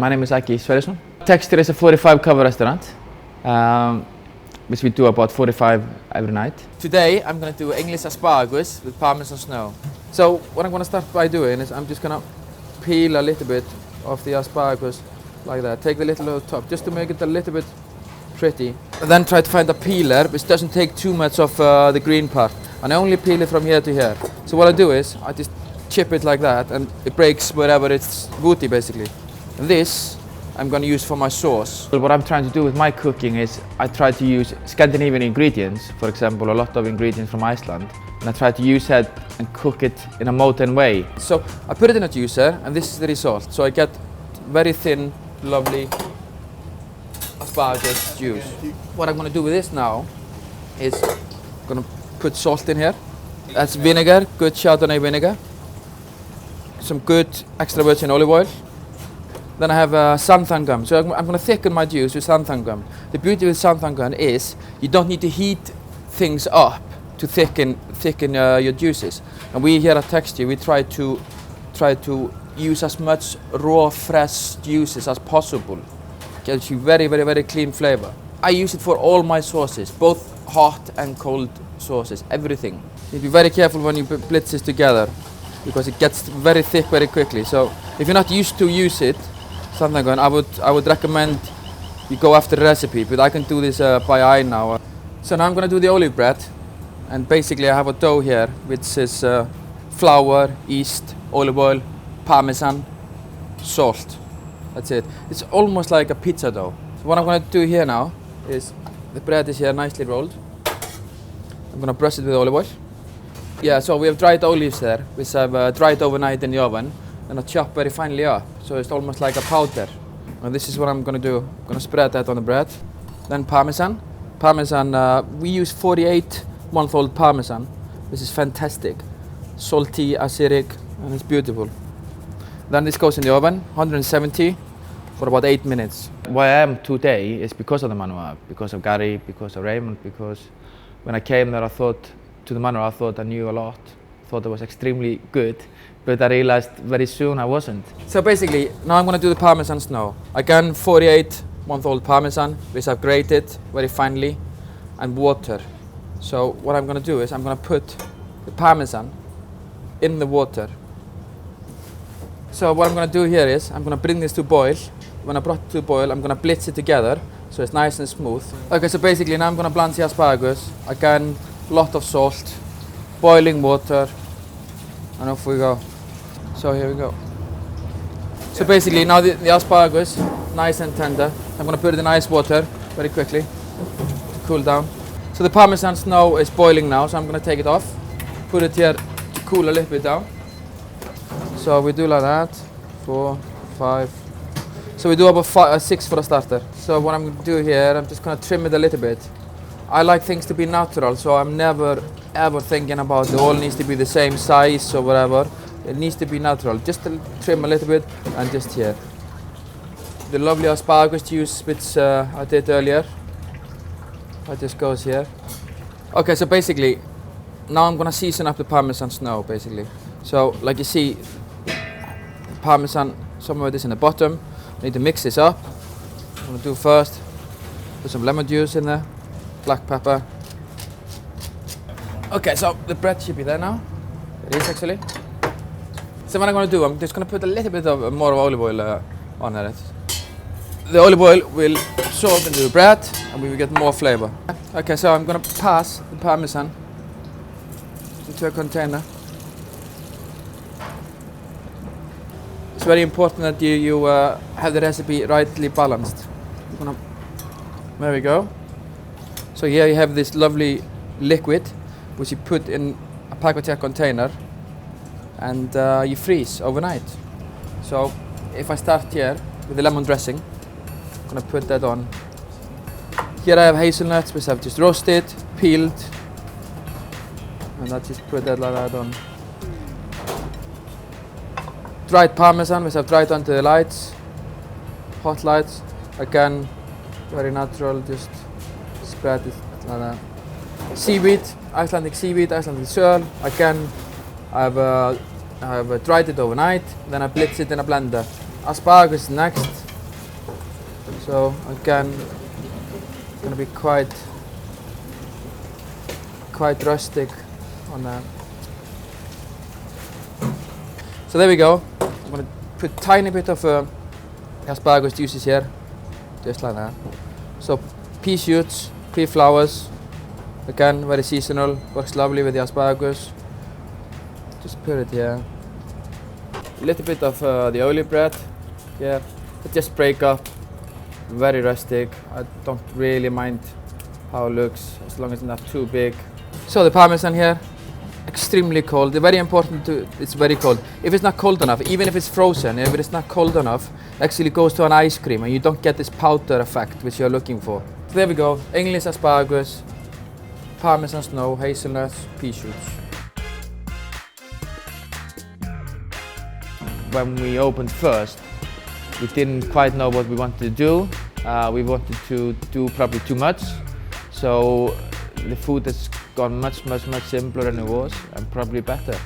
My name is Agnar Sverrisson. Texture is a 45 cover restaurant, which we do about 45 every night. Today I'm going to do English asparagus with parmesan snow. So what I'm going to start by doing is I'm just going to peel a little bit of the asparagus like that. Take the little top just to make it a little bit pretty. And then try to find a peeler which doesn't take too much of the green part. And I only peel it from here to here. So what I do is I just chip it like that and it breaks wherever it's woody basically. And this I'm going to use for my sauce. What I'm trying to do with my cooking is I try to use Scandinavian ingredients, for example a lot of ingredients from Iceland, and I try to use that and cook it in a modern way. So I put it in a juicer and this is the result. So I get very thin, lovely asparagus juice. What I'm going to do with this now is I'm going to put salt in here. That's vinegar, good Chardonnay vinegar. Some good extra virgin olive oil. Then I have xanthan gum. So I'm going to thicken my juice with xanthan gum. The beauty with xanthan gum is you don't need to heat things up to thicken your juices. And we here at Texture we try to use as much raw, fresh juices as possible. Gives you very clean flavor. I use it for all my sauces, both hot and cold sauces, everything. You need to be very careful when you blitz this together because it gets very thick very quickly. So if you're not used to use it, something going, I would recommend you go after the recipe, but I can do this by eye now. So now I'm going to do the olive bread, and basically I have a dough here which is flour, yeast, olive oil, parmesan, salt. That's it. It's almost like a pizza dough. So what I'm going to do here now is the bread is here nicely rolled. I'm going to brush it with olive oil. Yeah, so we have dried olives there, which I've dried overnight in the oven and I chop very finely up. So it's almost like a powder. And this is what I'm going to do. I'm going to spread that on the bread. Then parmesan. Parmesan, we use 48-month-old parmesan. This is fantastic. Salty, acidic, and it's beautiful. Then this goes in the oven, 170 for about 8 minutes. Why I am today is because of the manual, because of Gary, because of Raymond, because when I came there I thought I knew a lot, thought it was extremely good, but I realized very soon I wasn't. So basically, now I'm going to do the parmesan snow. Again, 48-month-old parmesan, which I've grated very finely, and water. So what I'm going to do is I'm going to put the parmesan in the water. So what I'm going to do here is I'm going to bring this to boil. When I brought it to boil, I'm going to blitz it together so it's nice and smooth. Okay, so basically now I'm going to blanch the asparagus. Again, lot of salt, boiling water, and off we go. So here we go. So basically now the asparagus, nice and tender. I'm going to put it in ice water very quickly to cool down. So the parmesan snow is boiling now, so I'm going to take it off, put it here to cool a little bit down. So we do like that, 4, 5. So we do about 6 for a starter. So what I'm going to do here, I'm just going to trim it a little bit. I like things to be natural, so I'm never ever thinking about it all needs to be the same size or whatever. It needs to be natural. Just to trim a little bit and just here. The lovely asparagus juice which I did earlier. That just goes here. Okay, so basically now I'm going to season up the parmesan snow basically. So like you see, parmesan, some of it is in the bottom. I need to mix this up. I'm going to do first, put some lemon juice in there, black pepper. Okay, so the bread should be there now. It is actually. So what I'm going to do, I'm just going to put a little bit of more olive oil on it. The olive oil will absorb into the bread and we will get more flavor. Okay, so I'm going to pass the parmesan into a container. It's very important that you have the recipe rightly balanced. There we go. So here you have this lovely liquid which you put in a pack-o-tech container and you freeze overnight. So if I start here with the lemon dressing, I'm going to put that on. Here I have hazelnuts which I've just roasted, peeled, and I just put that like that on. Dried parmesan which I've dried onto the lights, hot lights. Again, very natural, just spread it like that. Seaweed, Icelandic seaweed, Icelandic söl. Again, I've dried it overnight, then I blitz it in a blender. Asparagus next. So again, gonna be quite rustic on that. So there we go. I'm gonna put tiny bit of asparagus juices here, just like that. So pea shoots, pea flowers, again very seasonal, works lovely with the asparagus. Just put it here. A little bit of the olive bread, yeah, but just break up. Very rustic. I don't really mind how it looks as long as it's not too big. So the parmesan here, extremely cold. Very important it's very cold. If it's not cold enough, even if it's frozen, if it's not cold enough, it actually goes to an ice cream and you don't get this powder effect which you're looking for. So there we go, English asparagus, parmesan snow, hazelnuts, pea shoots. When we opened first, we didn't quite know what we wanted to do. We wanted to do probably too much. So the food has gone much simpler than it was and probably better.